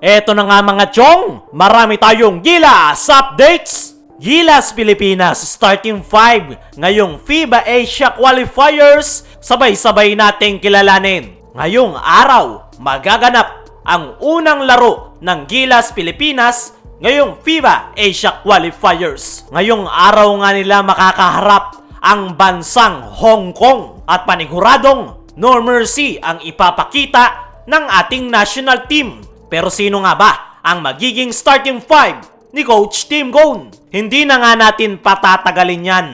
Eto na nga mga chong, marami tayong Gilas updates! Gilas Pilipinas starting 5 ngayong FIBA Asia Qualifiers, sabay-sabay nating kilalanin. Ngayong araw, magaganap ang unang laro ng Gilas Pilipinas ngayong FIBA Asia Qualifiers. Ngayong araw nga nila makakaharap ang bansang Hong Kong at paniguradong no mercy ang ipapakita ng ating national team. Pero sino nga ba ang magiging starting 5 ni Coach Tim Cone? Hindi na nga natin patatagalin yan.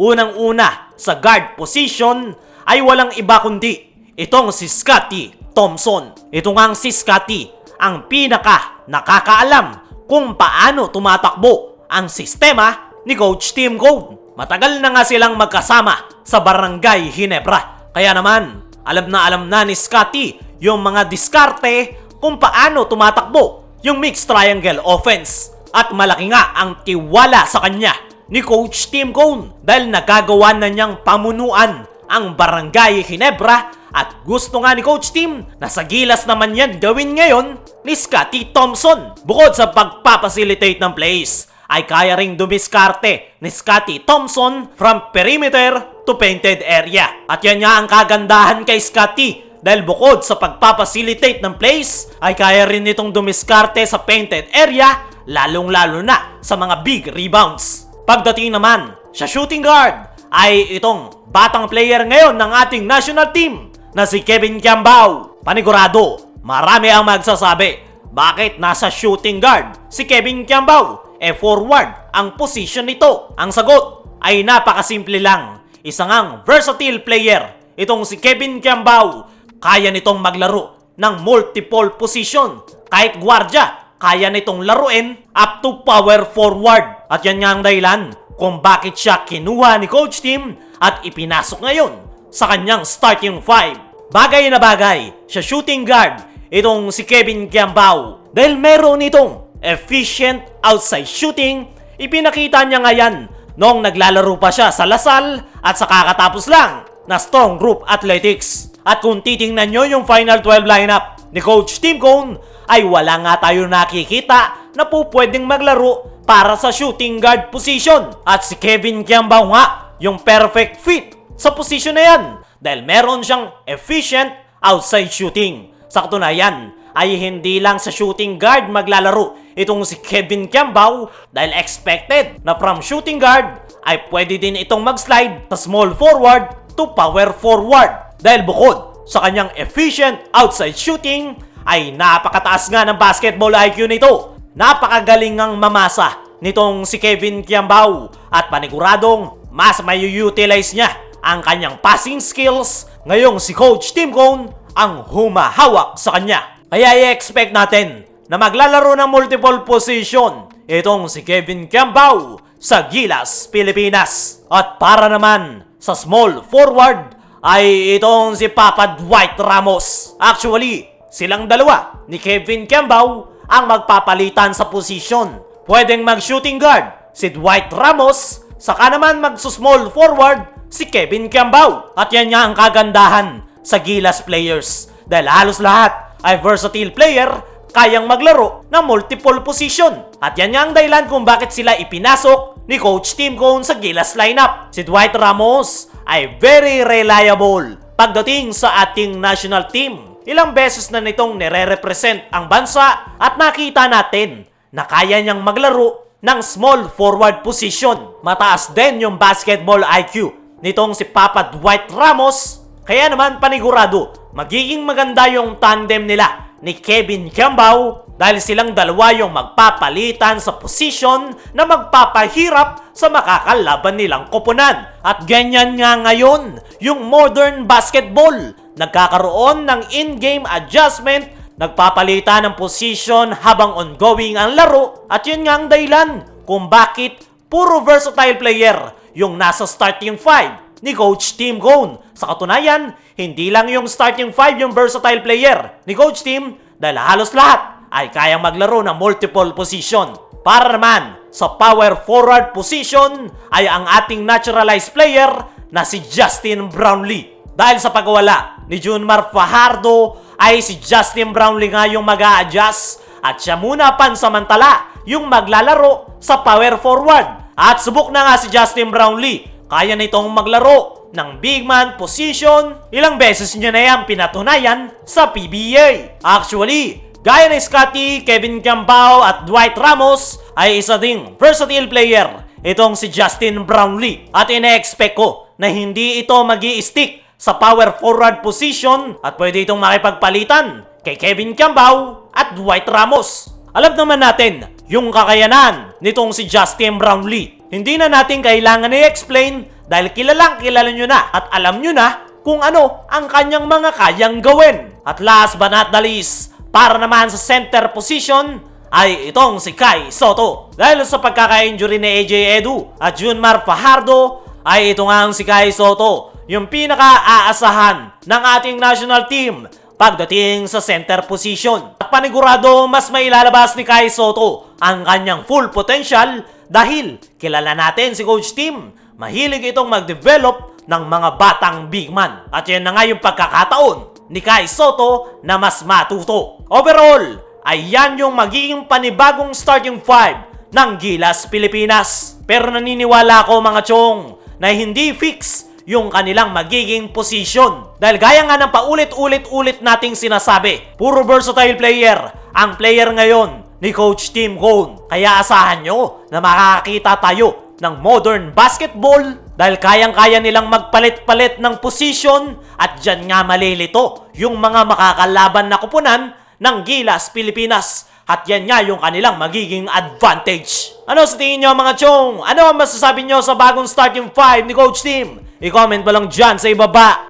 Unang-una sa guard position ay walang iba kundi itong si Scotty Thompson. Ito ngang si Scotty ang pinaka nakakaalam kung paano tumatakbo ang sistema ni Coach Tim Cone. Matagal na nga silang magkasama sa Barangay Ginebra. Kaya naman, alam na ni Scotty yung mga diskarte kung paano tumatakbo yung mixed triangle offense. At malaki nga ang tiwala sa kanya ni Coach Tim Cone dahil nagagawa na niyang pamunuan ang Barangay Ginebra at gusto nga ni Coach Tim na sa Gilas naman yan gawin ngayon ni Scotty Thompson. Bukod sa pagpapacilitate ng plays, ay kaya ring dumiskarte ni Scotty Thompson from perimeter to painted area. At yan nga ang kagandahan kay Scotty dahil bukod sa pagpapacilitate ng plays, ay kaya rin nitong dumiskarte sa painted area, lalong-lalo na sa mga big rebounds. Pagdating naman sa shooting guard, ay itong batang player ngayon ng ating national team na si Kevin Kiambao. Panigurado, marami ang magsasabi, bakit nasa shooting guard si Kevin Kiambao? Forward ang position nito. Ang sagot ay napakasimple lang. Isa ngang versatile player itong si Kevin Kiambao. Kaya nitong maglaro ng multiple position. Kahit gwardya, kaya nitong laruin up to power forward. At yan nga ang dahilan kung bakit siya kinuha ni Coach Tim at ipinasok ngayon sa kanyang starting 5. Bagay na bagay sa shooting guard itong si Kevin Kiambao dahil meron itong efficient outside shooting. Ipinakita niya ngayon noong naglalaro pa siya sa Lasal at sa kakatapos lang na strong group athletics. At kung titingnan nyo yung final 12 lineup ni Coach Tim Cone, ay wala nga tayo nakikita na po pwedeng maglaro para sa shooting guard position. At si Kevin Kiambao nga yung perfect fit sa position na yan dahil meron siyang efficient outside shooting. Sa katunayan ay hindi lang sa shooting guard maglalaro itong si Kevin Kiambao dahil expected na from shooting guard ay pwede din itong mag-slide sa small forward to power forward. Dahil bukod sa kanyang efficient outside shooting ay napakataas nga ng basketball IQ nito. Napakagaling ngang mamasa nitong si Kevin Kiambao at paniguradong mas may-utilize niya ang kanyang passing skills ngayong si Coach Tim Cone ang humahawak sa kanya. Kaya i-expect natin na maglalaro ng multiple position itong si Kevin Kiambao sa Gilas Pilipinas. At para naman sa small forward ay itong si Papa Dwight Ramos. Actually, silang dalawa ni Kevin Kiambao ang magpapalitan sa posisyon. Pwedeng mag-shooting guard si Dwight Ramos, saka naman mag-small forward si Kevin Kiambao. At yan nga ang kagandahan sa Gilas players dahil halos lahat ay versatile player, kayang maglaro ng multiple position. At yan nga ang dahilan kung bakit sila ipinasok ni Coach Tim Cone sa Gilas lineup. Si Dwight Ramos ay very reliable pagdating sa ating national team. Ilang beses na nitong nire-represent ang bansa at nakita natin na kaya niyang maglaro ng small forward position. Mataas din yung basketball IQ nitong si Papa Dwight Ramos. Kaya naman panigurado, magiging maganda yung tandem nila ni Kevin Kiambao dahil silang dalawa yung magpapalitan sa posisyon na magpapahirap sa makakalaban nilang koponan. At ganyan nga ngayon yung modern basketball. Nagkakaroon ng in-game adjustment, nagpapalitan ng posisyon habang ongoing ang laro. At yun nga ang dahilan kung bakit puro versatile player yung nasa starting 5 ni Coach Tim Cone. Sa katunayan, hindi lang yung starting 5 yung versatile player ni Coach Tim dahil halos lahat ay kayang maglaro ng multiple position. Para naman sa power forward position ay ang ating naturalized player na si Justin Brownlee. Dahil sa pagwala ni Junmar Fajardo ay si Justin Brownlee nga yung mag-a-adjust at siya muna pansamantala yung maglalaro sa power forward. At subok na nga si Justin Brownlee. Kaya nitong maglaro ng big man position. Ilang beses niya na yan pinatunayan sa PBA. Actually, gaya ni Scottie, Kevin Cambao at Dwight Ramos ay isa ding versatile player itong si Justin Brownlee. At ine-expect ko na hindi ito magi-stick sa power forward position at pwede itong makipagpalitan kay Kevin Cambao at Dwight Ramos. Alam naman natin yung kakayanan nitong si Justin Brownlee. Hindi na natin kailangan i-explain dahil kilalang kilala nyo na at alam nyo na kung ano ang kanyang mga kayang gawin. At last but not the least, para naman sa center position ay itong si Kai Sotto. Dahil sa pagkaka-injury ni AJ Edu at Junmar Fajardo ay ito nga ang si Kai Sotto, yung pinaka-aasahan ng ating national team pagdating sa center position. At panigurado mas mailalabas ni Kai Sotto ang kanyang full potential dahil kilala natin si Coach Tim. Mahilig itong mag-develop ng mga batang big man. At yan na nga yung pagkakataon ni Kai Sotto na mas matuto. Overall, ay yan yung magiging panibagong starting five ng Gilas Pilipinas. Pero naniniwala ako mga chong na hindi fix yung kanilang magiging position. Dahil gaya nga ng paulit-ulit-ulit nating sinasabi, puro versatile player ang player ngayon ni Coach Tim Cone. Kaya asahan nyo na makakita tayo ng modern basketball dahil kayang-kaya nilang magpalit-palit ng position at dyan nga malilito yung mga makakalaban na kupunan ng Gilas Pilipinas. At yan nga yung kanilang magiging advantage. Ano sa tingin nyo mga chong? Ano ang masasabi nyo sa bagong starting five ni Coach Tim? I-comment mo lang dyan sa ibaba.